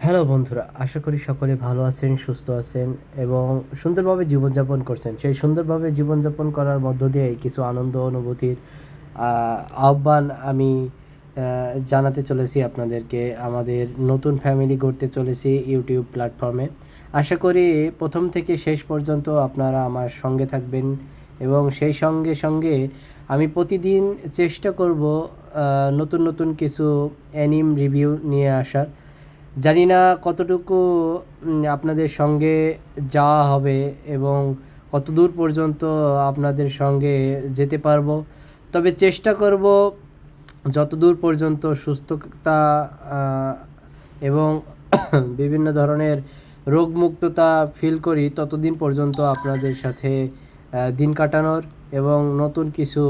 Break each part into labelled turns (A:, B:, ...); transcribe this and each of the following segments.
A: Hello বন্ধুরা, আশা করি সকলে ভালো আছেন, সুস্থ আছেন এবং সুন্দরভাবে জীবনযাপন করছেন। সেই সুন্দরভাবে জীবনযাপন করার মধ্য দিয়ে কিছু আনন্দ অনুভূতির আহ্বান আমি জানাতে চলেছি আপনাদেরকে। আমাদের নতুন ফ্যামিলি গড়তে চলেছি ইউটিউব প্ল্যাটফর্মে। আশা করি প্রথম থেকে শেষ পর্যন্ত আপনারা আমার সঙ্গে থাকবেন এবং সেই সঙ্গে সঙ্গে আমি প্রতিদিন চেষ্টা করব নতুন নতুন কিছু অ্যানিম রিভিউ নিয়ে আসার। জানি না কতটুকু আপনাদের সঙ্গে যাওয়া হবে এবং কতদূর পর্যন্ত আপনাদের সঙ্গে যেতে পারবো, তবে চেষ্টা করব যতদূর পর্যন্ত সুস্থতা এবং বিভিন্ন ধরনের রোগমুক্ততা ফিল করি ততদিন পর্যন্ত আপনাদের সাথে দিন কাটানোর এবং নতুন কিছু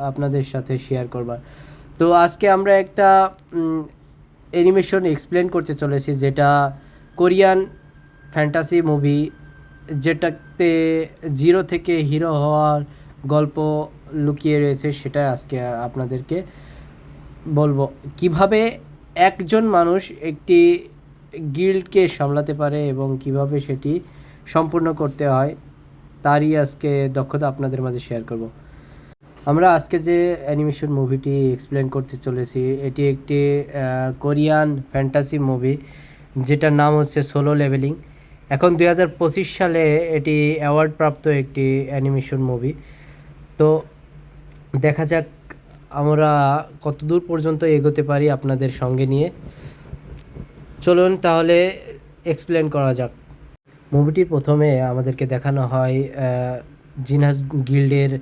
A: আপনাদের সাথে শেয়ার করবার। তো আজকে আমরা একটা অ্যানিমেশন এক্সপ্লেন করতে চলেছি, যেটা কোরিয়ান ফ্যান্টাসি মুভি, যেটাতে জিরো থেকে হিরো হওয়ার গল্প লুকিয়ে রয়েছে। সেটা আজকে আপনাদেরকে বলবো কিভাবে একজন মানুষ একটি গিল্ডকে সামলাতে পারে এবং কিভাবে সেটি সম্পূর্ণ করতে হয়, তারই আজকে দক্ষতা আপনাদের মাঝে শেয়ার করব। আমরা আজকে যে অ্যানিমেশন মুভিটি এক্সপ্লেন করতে চলেছি, এটি একটি কোরিয়ান ফ্যান্টাসি মুভি, যেটার নাম হচ্ছে সোলো লেভেলিং। এখন 2025 সালে এটি অ্যাওয়ার্ড প্রাপ্ত একটি অ্যানিমেশন মুভি। তো দেখা যাক আমরা কতদূর পর্যন্ত এগোতে পারি আপনাদের সঙ্গে নিয়ে। চলুন তাহলে এক্সপ্লেন করা যাক। মুভিটির প্রথমে আমাদেরকে দেখানো হয় জিনাস গিল্ডের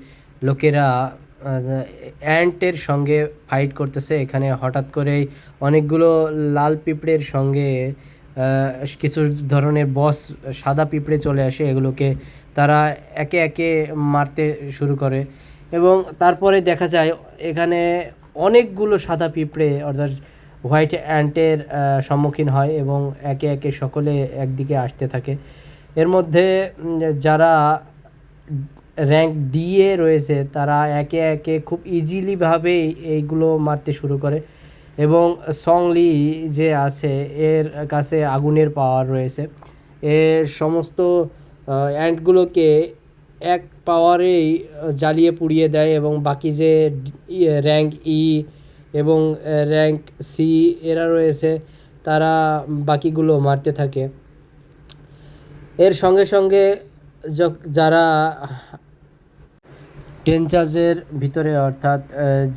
A: লোকেরা অ্যান্টের সঙ্গে ফাইট করতেছে। এখানে হঠাৎ করেই অনেকগুলো লাল পিঁপড়ের সঙ্গে কিছু ধরনের বস সাদা পিঁপড়ে চলে আসে। এগুলোকে তারা একে একে মারতে শুরু করে এবং তারপরে দেখা যায় এখানে অনেকগুলো সাদা পিঁপড়ে অর্থাৎ হোয়াইট অ্যান্টের সম্মুখীন হয় এবং একে একে সকলে একদিকে আসতে থাকে। এর মধ্যে যারা র্যাঙ্ক ডি এ রয়েছে তারা একে একে খুব ইজিলিভাবেই এইগুলো মারতে শুরু করে এবং সংলি যে আছে এর কাছে আগুনের পাওয়ার রয়েছে। এর সমস্ত অ্যান্টগুলোকে এক পাওয়ারেই জ্বালিয়ে পুড়িয়ে দেয় এবং বাকি যে র্যাঙ্ক ই এবং র্যাঙ্ক সি এরা রয়েছে তারা বাকিগুলো মারতে থাকে। এর সঙ্গে সঙ্গে যারা ডেঞ্জার্সের ভিতরে অর্থাৎ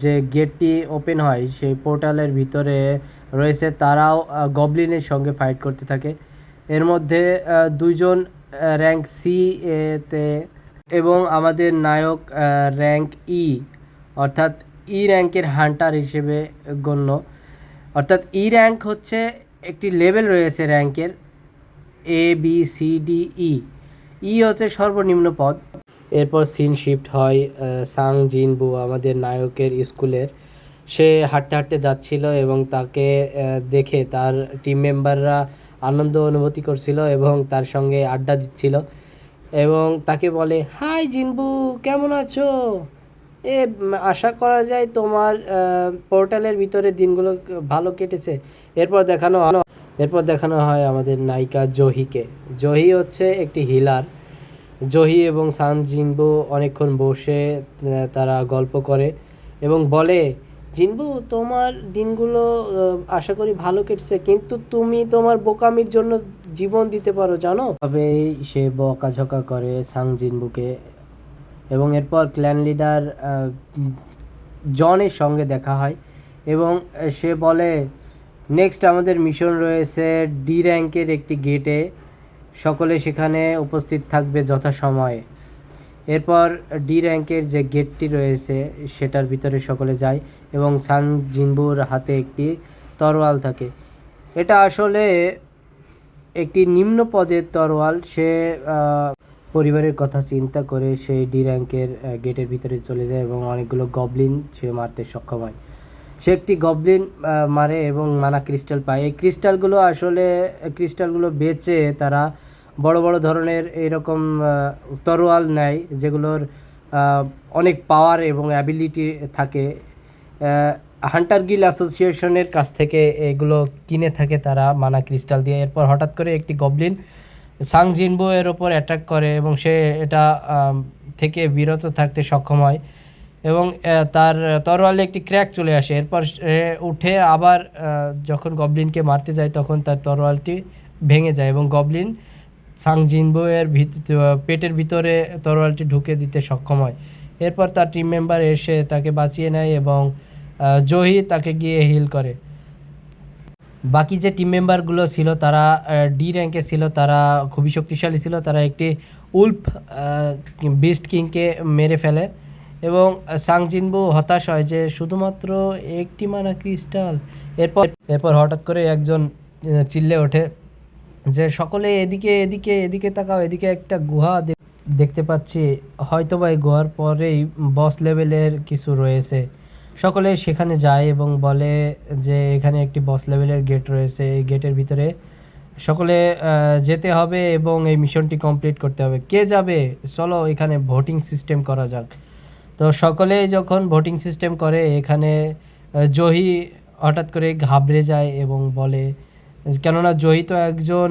A: যে গেটটি ওপেন হয় সেই পোর্টালের ভিতরে রয়েছে, তারাও গবলিনের সঙ্গে ফাইট করতে থাকে। এর মধ্যে দুইজন র্যাঙ্ক সি এতে এবং আমাদের নায়ক র্যাঙ্ক ই অর্থাৎ ই র্যাঙ্কের হান্টার হিসেবে গণ্য। অর্থাৎ ই র্যাঙ্ক হচ্ছে একটি লেভেল রয়েছে র্যাঙ্কের, A B C D E. ই হচ্ছে সর্বনিম্ন পদ। এরপর সিন শিফট হয় সাং জিনবু আমাদের নায়কের স্কুলের। সে হাঁটতে হাঁটতে যাচ্ছিল এবং তাকে দেখে তার টিম মেম্বাররা আনন্দ অনুভূতি করছিল এবং তার সঙ্গে আড্ডা দিচ্ছিল এবং তাকে বলে, হাই জিনবু, কেমন আছো? আশা করা যায় তোমার পোর্টালের ভিতরে দিনগুলো ভালো কেটেছে। এরপর দেখানো হয় আমাদের নায়িকা জহিকে। জহি হচ্ছে একটি হিলার। জহি এবং সান জিনবু অনেকক্ষণ বসে তারা গল্প করে এবং বলে, জিনবু, তোমার দিনগুলো আশা করি ভালো কেটেছে, কিন্তু তুমি তোমার বোকামির জন্য জীবন দিতে পারো, জানো? তবে সে বকাঝকা করে সাং জিনবুকে এবং এরপর ক্ল্যান লিডার জনের সঙ্গে দেখা হয় এবং সে বলে, নেক্সট আমাদের মিশন রয়েছে ডি র্যাঙ্কের একটি গেটে, সকলে সেখানে উপস্থিত থাকবে যথাসময়ে। এরপর ডি র্যাঙ্কের যে গেটটি রয়েছে সেটার ভিতরে সকলে যায় এবং সান জিনবুর হাতে একটি তরোয়াল থাকে। এটা আসলে একটি নিম্ন পদের তরোয়াল। সে পরিবারের কথা চিন্তা করে সেই ডি র্যাঙ্কের গেটের ভিতরে চলে যায় এবং অনেকগুলো গবলিন সে মারতে সক্ষম হয়। সে একটি গবলিন মারে এবং নানা ক্রিস্টাল পায়। এই ক্রিস্টালগুলো বেচে তারা বড় বড় ধরনের এইরকম তরোয়াল নেয়, যেগুলোর অনেক পাওয়ার এবং অ্যাবিলিটি থাকে। হান্টার গিল অ্যাসোসিয়েশনের কাছ থেকে এগুলো কিনে থাকে তারা মানা ক্রিস্টাল দিয়ে। এরপর হঠাৎ করে একটি গবলিন সাং জিনবো এর ওপর অ্যাটাক করে এবং সে এটা থেকে বিরত থাকতে সক্ষম হয় এবং তার তরোয়ালে একটি ক্র্যাক চলে আসে। এরপর সে উঠে আবার যখন গবলিনকে মারতে যায় তখন তার তরোয়ালটি ভেঙে যায় এবং গবলিন সাং জিনবো এর পেটের ভিতরে তরোয়ালটি ঢুকে দিতে সক্ষম হয়। এরপর তার টিম মেম্বার এসে তাকে বাঁচিয়ে নেয় এবং জহি তাকে গিয়ে হিল করে। বাকি যে টিম মেম্বারগুলো ছিল তারা ডি র্যাঙ্কে ছিল, তারা খুবই শক্তিশালী ছিল। তারা একটি উল্ফ বিস্ট কিংকে মেরে ফেলে এবং সাং জিনবু হতাশ হয় যে শুধুমাত্র একটি মানা ক্রিস্টাল। এরপর এরপর হঠাৎ করে একজন চিল্লে ওঠে যে সকলে এদিকে এদিকে এদিকে তাকাও, এদিকে একটা গুহা দেখতে পাচ্ছি, হয়তোবা এই গুহার পরেই বস লেভেলের কিছু রয়েছে। সকলে সেখানে যায় এবং বলে যে এখানে একটি বস লেভেলের গেট রয়েছে, এই গেটের ভিতরে সকলে যেতে হবে এবং এই মিশনটি কমপ্লিট করতে হবে। কে যাবে? চলো এখানে ভোটিং সিস্টেম করা যাক। তো সকলে যখন ভোটিং সিস্টেম করে, এখানে জহি হঠাৎ করে ঘাবড়ে যায় এবং বলে, কেননা জহি তো একজন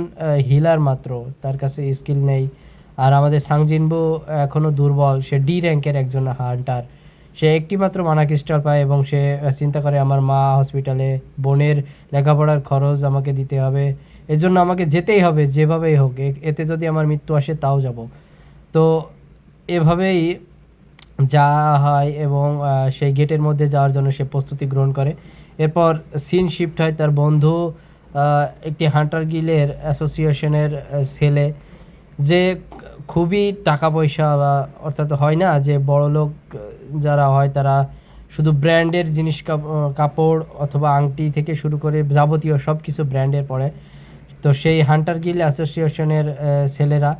A: হিলার মাত্র, তার কাছে স্কিল নেই। আর আমাদের সাংজিনবু এখনও দুর্বল, সে ডি র্যাঙ্কের একজন হান্টার। সে একটি মাত্র মানা ক্রিস্টাল পায় এবং সে চিন্তা করে আমার মা হসপিটালে, বোনের লেখাপড়ার খরচ আমাকে দিতে হবে, এজন্য আমাকে যেতেই হবে যেভাবেই হোক, এতে যদি আমার মৃত্যু আসে তাও যাব। তো এভাবেই যা হয় এবং সেই গেটের মধ্যে যাওয়ার জন্য সে প্রস্তুতি গ্রহণ করে। এরপর সিন শিফট হয় তার বন্ধু একটি হান্টার গিলের অ্যাসোসিয়েশনের ছেলে, যে খুবই টাকা পয়সা, অর্থাৎ হয় না যে বড়লোক যারা হয় তারা শুধু ব্র্যান্ডের জিনিস, কাপড় অথবা আংটি থেকে শুরু করে যাবতীয় সব কিছু ব্র্যান্ডের পরে। তো সেই হান্টার গিল অ্যাসোসিয়েশনের ছেলেরা,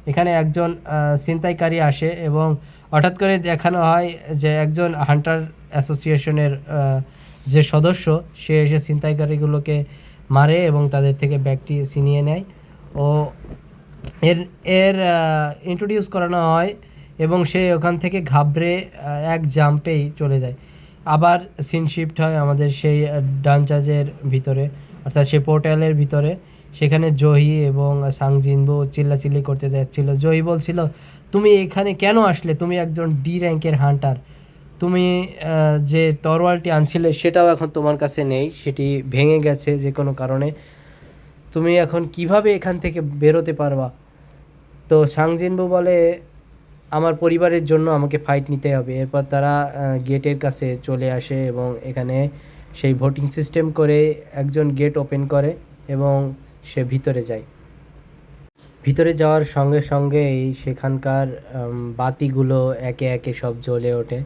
A: এখানে একজন ছিনতাইকারী আসে এবং হঠাৎ করে দেখানো হয় যে একজন হান্টার অ্যাসোসিয়েশনের যে সদস্য সে এসে ছিনতাইকারীগুলোকে মারে এবং তাদের থেকে ব্যাগটি ছিনিয়ে নেয় ও এর এর ইন্ট্রোডিউস করানো হয় এবং সে ওখান থেকে ঘাবড়ে এক জাম্পেই চলে যায়। আবার সিন শিফট হয় আমাদের সেই ডানচাজের ভিতরে, অর্থাৎ সেই পোর্টালের ভিতরে। সেখানে জহি এবং সাংজিনবু চিল্লাচিল্লি করতে যাচ্ছিল। জহি বলছিল, তুমি এখানে কেন আসলে? তুমি একজন ডি র্যাঙ্কের হান্টার, তুমি যে তরোয়ালটি আনছিলে সেটাও এখন তোমার কাছে নেই, সেটি ভেঙে গেছে যে কোনো কারণে। তুমি এখন কিভাবে এখান থেকে বেরোতে পারবা? তো সাংজিনবু বলে, আমার পরিবারের জন্য আমাকে ফাইট নিতে হবে। এরপর তারা গেটের কাছে চলে আসে এবং এখানে সেই ভোটিং সিস্টেম করে একজন গেট ওপেন করে এবং সে ভিতরে যায়। ভিতরে যাওয়ার সঙ্গে সঙ্গেই সেখানকার বাতিগুলো একে একে সব জ্বলে ওঠে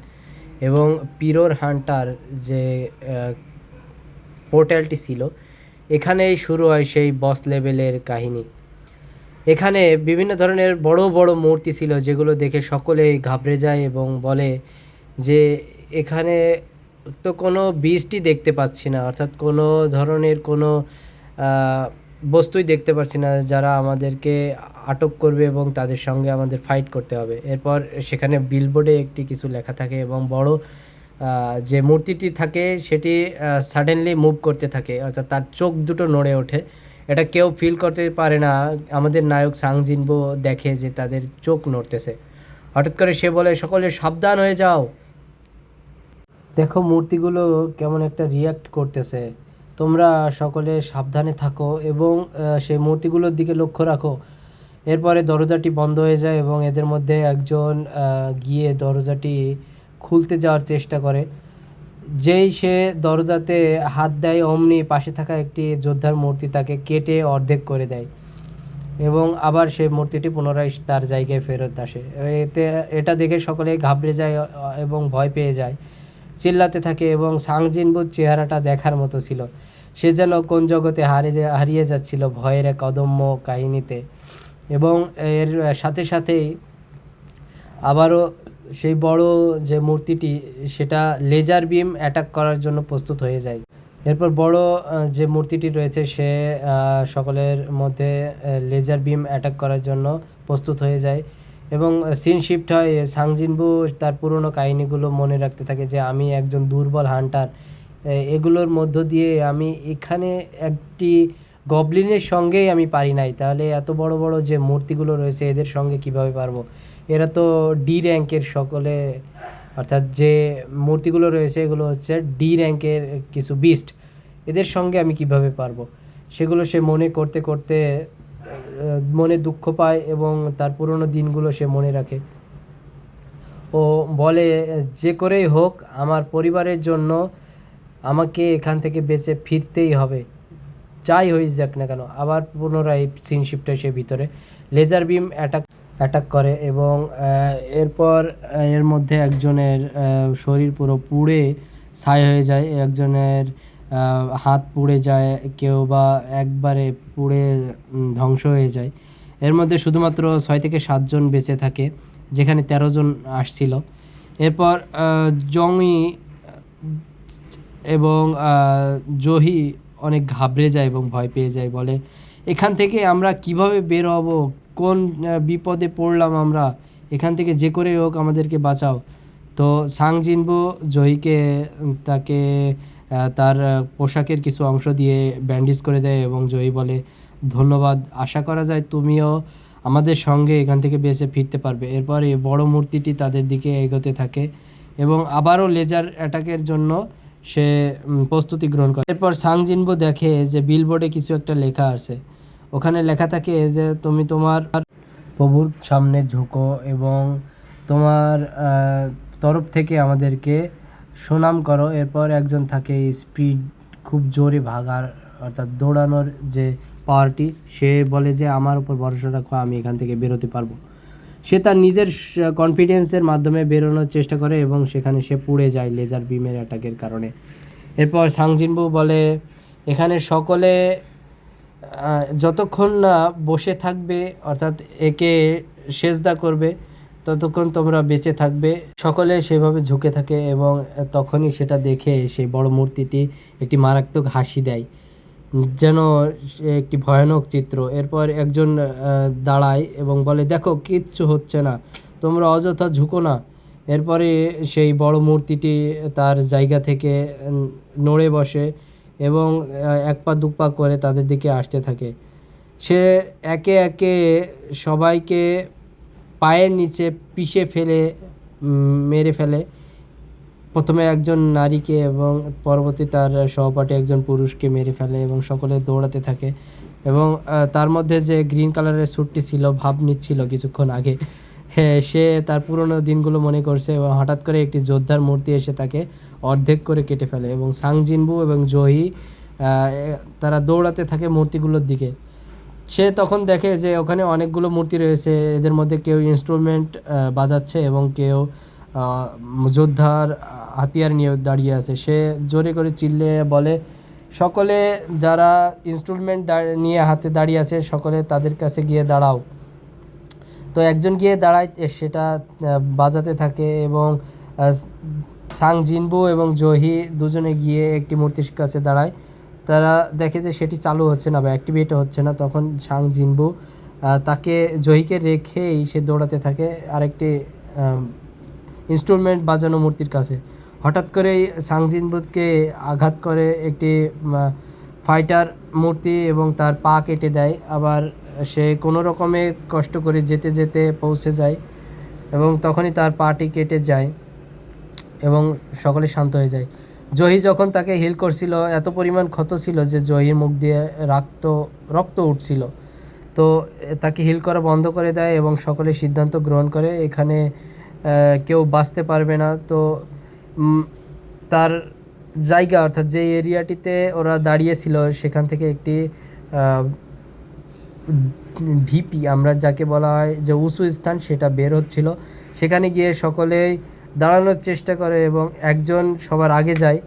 A: এবং পিরোর হান্টার যে পোর্টালটি ছিল, এখানেই শুরু হয় সেই বস লেভেলের কাহিনী। এখানে বিভিন্ন ধরনের বড় বড় মূর্তি ছিল যেগুলো দেখে সকলেই ঘাবড়ে যায় এবং বলে যে এখানে তো কোনো বীজটি দেখতে পাচ্ছি না, অর্থাৎ কোনো ধরনের কোনো বস্তুই দেখতে পাচ্ছি না যারা আমাদেরকে আটক করবে এবং তাদের সঙ্গে আমাদের ফাইট করতে হবে। এরপর সেখানে বিলবোর্ডে একটি কিছু লেখা থাকে এবং বড় যে মূর্তিটি থাকে সেটি সাডেনলি মুভ করতে থাকে, অর্থাৎ তার চোখ দুটো নড়ে ওঠে। এটা কেউ ফিল করতে পারে না। আমাদের নায়ক সাংজিনবো দেখে যে তাদের চোখ নড়তেছে। হঠাৎ করে সে বলে, সকলে সাবধান হয়ে যাও, দেখো মূর্তিগুলো কেমন একটা রিয়াক্ট করতেছে, তোমরা সকলে সাবধানে থাকো এবং সেই মূর্তিগুলোর দিকে লক্ষ্য রাখো। এরপরে দরজাটি বন্ধ হয়ে যায় এবং এদের মধ্যে একজন গিয়ে দরজাটি খুলতে যাওয়ার চেষ্টা করে। যেই সে দরজাতে হাত দেয় অমনি পাশে থাকা একটি যোদ্ধার মূর্তি তাকে কেটে অর্ধেক করে দেয় এবং আবার সেই মূর্তিটি পুনরায় তার জায়গায় ফেরত আসে। এটা দেখে সকলে ঘাবড়ে যায় এবং ভয় পেয়ে যায়, চিল্লাতে থাকে এবং সাংজিনবুর চেহারাটা দেখার মতো ছিল। সে যেন কোন জগতে হারিয়ে যাচ্ছিল ভয়ের এক অদম্য কাহিনীতে। এবং এর সাথে সাথেই আবারও সেই বড় যে মূর্তিটি সেটা লেজার বিম অ্যাটাক করার জন্য প্রস্তুত হয়ে যায়। এরপর বড় যে মূর্তিটি রয়েছে সে সকলের মধ্যে লেজার বিম অ্যাটাক করার জন্য প্রস্তুত হয়ে যায় এবং সিন শিফট হয়। সাংজিনবু তার পুরনো কাহিনীগুলো মনে রাখতে থাকে যে আমি একজন দুর্বল হান্টার, এগুলোর মধ্য দিয়ে আমি এখানে একটি গবলিনের সঙ্গেই আমি পারি নাই, তাহলে এত বড় বড় যে মূর্তিগুলো রয়েছে এদের সঙ্গে কিভাবে পারবো? এরা তো ডি র্যাঙ্কের সকলে, অর্থাৎ যে মূর্তিগুলো রয়েছে এগুলো হচ্ছে ডি র্যাঙ্কের কিছু বিস্ট, এদের সঙ্গে আমি কিভাবে পারবো? সেগুলো সে মনে করতে করতে মনে দুঃখ পায় এবং তার পুরনো দিনগুলো সে মনে রাখে ও বলে, যে করেই হোক আমার পরিবারের জন্য আমাকে এখান থেকে বেঁচে ফিরতেই হবে, যাই হয়ে যাক না কেন। আবার পুনরায় সিন শিফট হয় সে ভিতরে, লেজার বিম অ্যাটাক করে এবং এরপর এর মধ্যে একজনের শরীর পুরো পুড়ে ছাই হয়ে যায়, একজনের হাত পুড়ে যায়, কেউ বা একবারে পুড়ে ধ্বংস হয়ে যায়। এর মধ্যে শুধুমাত্র 6 থেকে 7 জন বেঁচে থাকে, যেখানে 13 জন আসছিল। এরপর জংই এবং জহি অনেক ঘাবড়ে যায় এবং ভয় পেয়ে যায়, বলে এখান থেকে আমরা কিভাবে বের হব, কোন বিপদে পড়লাম আমরা, এখান থেকে যে করে হোক আমাদেরকে বাঁচাও। তো সাং জিনবো জহিকে তাকে তার পোশাকের কিছু অংশ দিয়ে ব্যান্ডেজ করে দেয় এবং জহি বলে, ধন্যবাদ, আশা করা যায় তুমিও আমাদের সঙ্গে এখান থেকে বেঁচে ফিরতে পারবে। এরপর এই বড় মূর্তিটি তাদের দিকে এগোতে থাকে এবং আবারও লেজার অ্যাটাকের জন্য সে প্রস্তুতি গ্রহণ করে। এরপর সাং জিনবো দেখে যে বিলবোর্ডে কিছু একটা লেখা আছে, ওখানে লেখা থাকে যে তুমি তোমার প্রভুর সামনে ঝুঁকো এবং তোমার তরফ থেকে আমাদেরকে সুনাম করো। এরপর একজন থাকে স্পিড, খুব জোরে ভাগার অর্থাৎ দৌড়ানোর যে পাওয়ারটি, সে বলে যে আমার উপর ভরসা রাখো, আমি এখান থেকে বেরোতে পারবো। সে তার নিজের কনফিডেন্সের মাধ্যমে বেরোনোর চেষ্টা করে এবং সেখানে সে পুড়ে যায় লেজার বিমের অ্যাটাকের কারণে। এরপর সাং জিনবো বলে, এখানে সকলে যতক্ষণ না বসে থাকবে অর্থাৎ একে সেজদা করবে ততক্ষণ তোমরা বেঁচে থাকবে। সকলে সেভাবে ঝুঁকে থাকে এবং তখনই সেটা দেখে সেই বড় মূর্তিটি একটি মারাত্মক হাসি দেয়, যেন একটি ভয়ানক চিত্র। এরপর একজন দাঁড়ায় এবং বলে, দেখো কিচ্ছু হচ্ছে না, তোমরা অযথা ঝুঁকো না। এরপরে সেই বড় মূর্তিটি তার জায়গা থেকে নড়ে বসে এবং এক পা দু পা করে তাদের দিকে আসতে থাকে। সে একে একে সবাইকে পায়ের নিচে পিষে ফেলে মেরে ফেলে, প্রথমে একজন নারীকে এবং পরবর্তী তার সহপাঠী একজন পুরুষকে মেরে ফেলে এবং সকলে দৌড়াতে থাকে। এবং তার মধ্যে যে গ্রিন কালারের স্যুটটি ছিল, ভাব নিচ্ছিল কিছুক্ষণ আগে, হ্যাঁ, সে তার পুরনো দিনগুলো মনে করছে এবং হঠাৎ করে একটি যোদ্ধার মূর্তি এসে তাকে অর্ধেক করে কেটে ফেলে এবং সাং জিনবু এবং জহি তারা দৌড়াতে থাকে মূর্তিগুলোর দিকে। সে তখন দেখে যে ওখানে অনেকগুলো মূর্তি রয়েছে, এদের মধ্যে কেউ ইনস্ট্রুমেন্ট বাজাচ্ছে এবং কেউ যোদ্ধার হাতিয়ার নিয়ে দাঁড়িয়ে আছে। সে জোরে করে চিল্লে বলে, সকলে যারা ইনস্ট্রুমেন্ট নিয়ে হাতে দাঁড়িয়ে আছে সকলে তাদের কাছে গিয়ে দাঁড়াও। তো একজন গিয়ে দাঁড়ায়, সেটা বাজাতে থাকে এবং সাং জিনবু এবং জহি দুজনে গিয়ে একটি মূর্তির কাছে দাঁড়ায়। তারা দেখে যে সেটি চালু হচ্ছে না বা অ্যাক্টিভেট হচ্ছে না। তখন সাং জিনবু তাকে জহিকে রেখেই সে দৌড়াতে থাকে আরেকটি ইনস্ট্রুমেন্ট বাজানো মূর্তির কাছে। হঠাৎ করেই সাং জিনবুকে আঘাত করে একটি ফাইটার মূর্তি এবং তার পা কেটে দেয়। আবার সে কোনো রকমে কষ্ট করে যেতে যেতে পৌঁছে যায় এবং তখনই তার পাটি কেটে যায় এবং সকলে শান্ত হয়ে যায়। জহি যখন তাকে হিল করছিল, এত পরিমাণ ক্ষত ছিল যে জহির মুখ দিয়ে রক্ত উঠছিল। তো তাকে হিল করা বন্ধ করে দেয় এবং সকলে সিদ্ধান্ত গ্রহণ করে এখানে কেউ বাঁচতে পারবে না। তো তার জায়গা অর্থাৎ যে এরিয়াটিতে ওরা দাঁড়িয়েছিল সেখান থেকে একটি ঢিপি, আমরা যাকে বলা হয় যে উঁচু স্থান, সেটা বের হচ্ছিল। সেখানে গিয়ে সকলেই দাঁড়ানোর চেষ্টা করে এবং একজন সবার আগে যায়,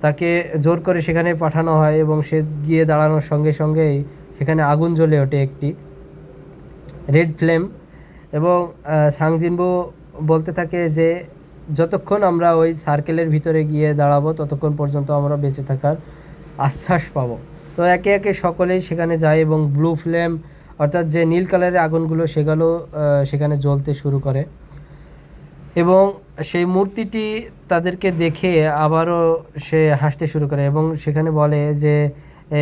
A: তাকে জোর করে সেখানে পাঠানো হয় এবং সে গিয়ে দাঁড়ানোর সঙ্গে সঙ্গেই সেখানে আগুন জ্বলে ওঠে, একটি রেড ফ্লেম। এবং সাং জিনবু বলতে থাকে যে যতক্ষণ আমরা ওই সার্কেলের ভিতরে গিয়ে দাঁড়াবো ততক্ষণ পর্যন্ত আমরা বেঁচে থাকার আশ্বাস পাবো। তো একে একে সকলেই সেখানে যায় এবং ব্লু ফ্লেম অর্থাৎ যে নীল কালারের আগুনগুলো সেগুলো সেখানে জ্বলতে শুরু করে। এবং সেই মূর্তিটি তাদেরকে দেখে আবারও সে হাসতে শুরু করে এবং সেখানে বলে যে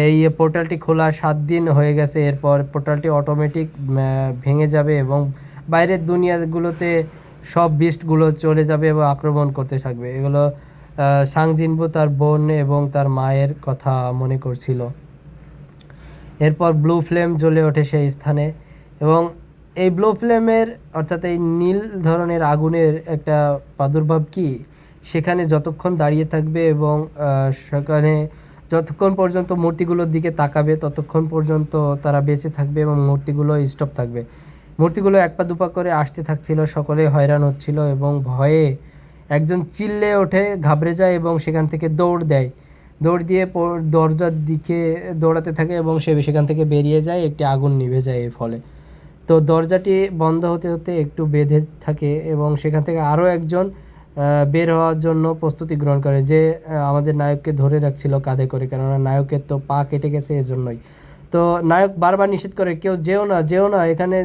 A: এই পোর্টালটি খোলা 7 দিন হয়ে গেছে, এরপর পোর্টালটি অটোমেটিক ভেঙে যাবে এবং বাইরের দুনিয়াগুলোতে সব বিস্টগুলো চলে যাবে এবং আক্রমণ করতে থাকবে। এগুলো সাং জিনবু তার বোন এবং তার মায়ের কথা মনে করছিল। এরপর ব্লু ফ্লেম জ্বলে ওঠে সেই স্থানে এবং এই ব্লু ফ্লেমের অর্থাৎ এই নীল ধরনের আগুনের একটা প্রাদুর্ভাব কি সেখানে যতক্ষণ দাঁড়িয়ে থাকবে এবং সেখানে যতক্ষণ পর্যন্ত মূর্তিগুলোর দিকে তাকাবে ততক্ষণ পর্যন্ত তারা বেঁচে থাকবে এবং মূর্তিগুলো স্টপ থাকবে। মূর্তিগুলো এক পা দুপা করে আসতে থাকছিল, সকলে হয়রান হচ্ছিল এবং ভয়ে একজন চিল্লে ওঠে, ঘাবড়ে যায় এবং সেখান থেকে দৌড় দেয়। দৌড় দিয়ে দরজার দিকে দৌড়াতে থাকে এবং সে সেখান থেকে বেরিয়ে যায়, একটি আগুন নিভে যায় এর ফলে। তো দরজাটি বন্ধ হতে হতে একটু বেঁধে থাকে এবং সেখান থেকে আরও একজন বের হওয়ার জন্য প্রস্তুতি গ্রহণ করে, যে আমাদের নায়ককে ধরে রাখছিল কাঁধে করে, কেননা নায়কের তো পা কেটে গেছে এজন্যই। তো নায়ক বারবার নিষেধ করে, কেউ যেও না যেও না, এখানে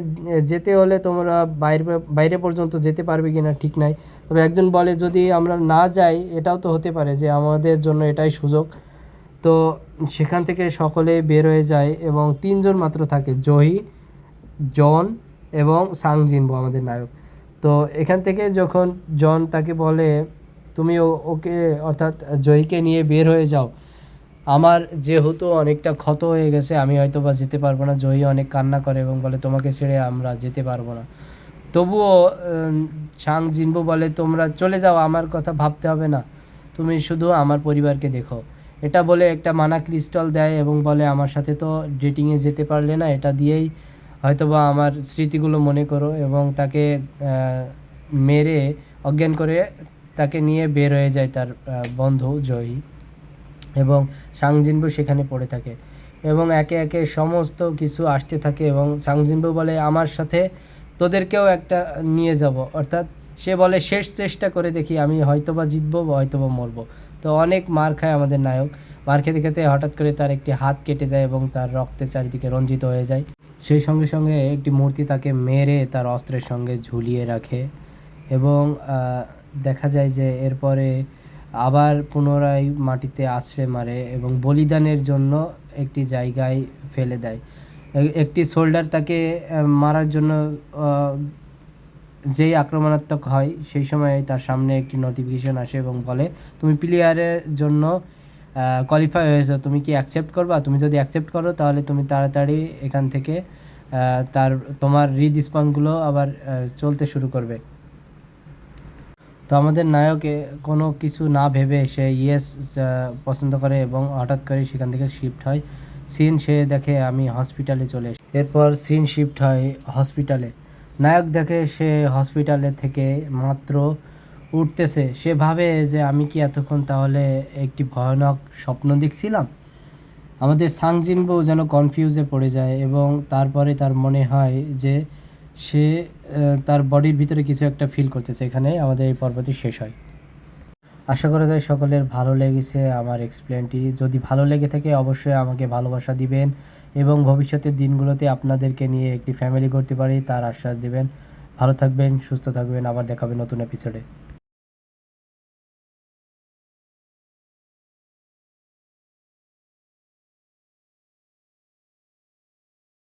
A: যেতে হলে তোমরা বাইরে বাইরে পর্যন্ত যেতে পারবে কি না ঠিক নাই। তবে একজন বলে যদি আমরা না যাই এটাও তো হতে পারে যে আমাদের জন্য এটাই সুযোগ। তো সেখান থেকে সকলে বের হয়ে যায় এবং 3 জন মাত্র থাকে, জহি, জন এবং সাং জিনবো আমাদের নায়ক। তো এখান থেকে যখন জন তাকে বলে তুমি ওকে অর্থাৎ জয়ীকে নিয়ে বের হয়ে যাও, আমার যেহেতু অনেকটা ক্ষত হয়ে গেছে আমি হয়তো বা যেতে পারবো না। জয়ী অনেক কান্না করে এবং বলে তোমাকে ছেড়ে আমরা যেতে পারবো না। তবুও সাং জিনবো বলে তোমরা চলে যাও, আমার কথা ভাবতে হবে না, তুমি শুধু আমার পরিবারকে দেখো। এটা বলে একটা মানা ক্রিস্টাল দেয় এবং বলে আমার সাথে তো ডেটিংয়ে যেতে পারলে না, এটা দিয়েই হয়তোবা আমার স্মৃতিগুলো মনে করো, এবং তাকে মেরে অজ্ঞান করে তাকে নিয়ে বের হয়ে যায় তার বন্ধু জয়ী এবং সাং জিনবু সেখানে পড়ে থাকে এবং একে একে সমস্ত কিছু আসতে থাকে এবং সাং জিনবু বলে আমার সাথে তোদেরকেও একটা নিয়ে যাব, অর্থাৎ সে বলে শেষ চেষ্টা করে দেখি, আমি হয়তোবা জিতবো বা হয়তোবা মরবো। তো অনেক মার খায় আমাদের নায়ক, মার খেতে খেতে হঠাৎ করে তার একটি হাত কেটে যায় এবং তার রক্তের চারিদিকে রঞ্জিত হয়ে যায়। সেই সঙ্গে সঙ্গে একটি মূর্তি তাকে মেরে তার অস্ত্রের সঙ্গে ঝুলিয়ে রাখে এবং দেখা যায় যে এরপরে আবার পুনরায় মাটিতে আছড়ে মারে এবং বলিদানের জন্য একটি জায়গায় ফেলে দেয়। একটি সোল্ডার তাকে মারার জন্য যেই আক্রমণাত্মক হয় সেই সময় তার সামনে একটি নোটিফিকেশন আসে এবং বলে তুমি প্লেয়ারের জন্য কোয়ালিফাই হয়েছো, তুমি কি অ্যাকসেপ্ট করবা? তুমি যদি অ্যাকসেপ্ট করো তাহলে তুমি তাড়াতাড়ি এখান থেকে তোমার রিস্পন্সগুলো আবার চলতে শুরু করবে। তো আমাদের নায়কে কোনো কিছু না ভেবে সে ইয়েস পছন্দ করে এবং হঠাৎ করে সেখান থেকে শিফট হয় সিন, সে দেখে আমি হসপিটালে চলে এসেছি। এরপর সিন শিফট হয় হসপিটালে। নায়ক দেখে সে হসপিটালে থেকে মাত্র উঠতেছে, সে ভাবে যে আমি কি এতক্ষণ তাহলে একটি ভয়ানক স্বপ্ন দেখছিলাম। আমাদের সাং জিনবো যেন কনফিউজে পড়ে যায় এবং তারপরে তার মনে হয় যে সে তার বডির ভিতরে কিছু একটা ফিল করতেছে। এখানে আমাদের এই পর্বটি শেষ হয়। আশা করা যায় সকলের ভালো লেগেছে আমার এক্সপ্লেনটি। যদি ভালো লেগে থাকে অবশ্যই আমাকে ভালোবাসা দিবেন এবং ভবিষ্যতের দিনগুলোতে আপনাদেরকে নিয়ে একটি ফ্যামিলি করতে পারি তার আশ্বাস দিবেন। ভালো থাকবেন, সুস্থ থাকবেন, আবার দেখাবে নতুন এপিসোডে।